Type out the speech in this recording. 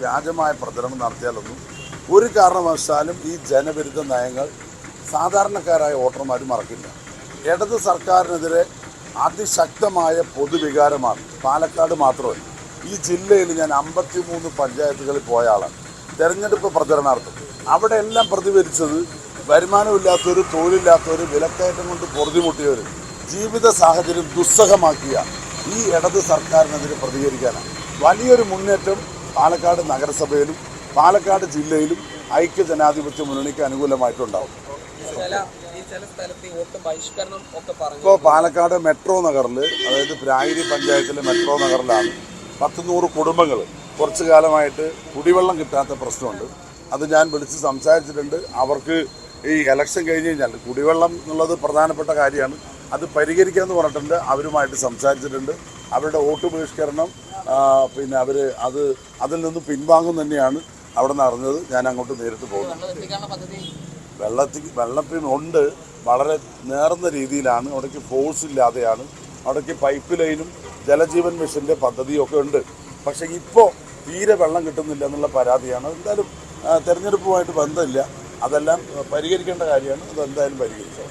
വ്യാജമായ പ്രചരണം നടത്തിയാലൊന്നും ഒരു കാരണവശാലും ഈ ജനവിരുദ്ധ നയങ്ങൾ സാധാരണക്കാരായ വോട്ടർമാർ മറക്കില്ല. ഇടത് സർക്കാരിനെതിരെ അതിശക്തമായ പൊതുവികാരമാണ്. പാലക്കാട് മാത്രമല്ല, ഈ ജില്ലയിൽ ഞാൻ 53 പഞ്ചായത്തുകളിൽ പോയ ആളാണ് തെരഞ്ഞെടുപ്പ് പ്രചരണാർത്ഥം. അവിടെ എല്ലാം പ്രതിഫലിച്ചത് വരുമാനമില്ലാത്തവർ, തൊഴിലില്ലാത്തവർ, വിലക്കയറ്റം കൊണ്ട് പൊറുതിമുട്ടിയവർ, ജീവിത സാഹചര്യം ദുസ്സഹമാക്കിയ ഈ ഇടത് സർക്കാരിനെതിരെ പ്രതികരിക്കാനാണ്. വലിയൊരു മുന്നേറ്റം പാലക്കാട് നഗരസഭയിലും പാലക്കാട് ജില്ലയിലും ഐക്യ ജനാധിപത്യ മുന്നണിക്ക് അനുകൂലമായിട്ടുണ്ടാവും. ഇപ്പോൾ പാലക്കാട് മെട്രോ നഗറിൽ, അതായത് പ്രായരി പഞ്ചായത്തിലെ മെട്രോ നഗറിലാണ് 100 കുടുംബങ്ങൾ കുറച്ചു കാലമായിട്ട് കുടിവെള്ളം കിട്ടാത്ത പ്രശ്നമുണ്ട്. അത് ഞാൻ വിളിച്ച് സംസാരിച്ചിട്ടുണ്ട്. അവർക്ക് ഈ ഇലക്ഷൻ കഴിഞ്ഞ് കഴിഞ്ഞാൽ കുടിവെള്ളം എന്നുള്ളത് പ്രധാനപ്പെട്ട കാര്യമാണ്, അത് പരിഹരിക്കാമെന്ന് പറഞ്ഞിട്ടുണ്ട്. അവരുമായിട്ട് സംസാരിച്ചിട്ടുണ്ട്. അവരുടെ വോട്ട് ബഹിഷ്കരണം പിന്നെ അവർ അതിൽ നിന്ന് പിൻവാങ്ങും തന്നെയാണ് അവിടെ നടന്നത്. ഞാൻ അങ്ങോട്ട് നേരിട്ട് പോകുന്നു. വെള്ളത്തിന് ഉണ്ട്, വളരെ നേർന്ന രീതിയിലാണ്. അവിടേക്ക് ഫോഴ്സ് ഇല്ലാതെയാണ്. അവിടേക്ക് പൈപ്പ് ലൈനും ജലജീവൻ മിഷൻ്റെ പദ്ധതിയൊക്കെ ഉണ്ട്. പക്ഷേ ഇപ്പോൾ തീരെ വെള്ളം കിട്ടുന്നില്ല എന്നുള്ള പരാതിയാണ്. എന്തായാലും തെരഞ്ഞെടുപ്പുമായിട്ട് ബന്ധമില്ല, അതെല്ലാം പരിഹരിക്കേണ്ട കാര്യമാണ്. അതെന്തായാലും പരിഹരിക്കും.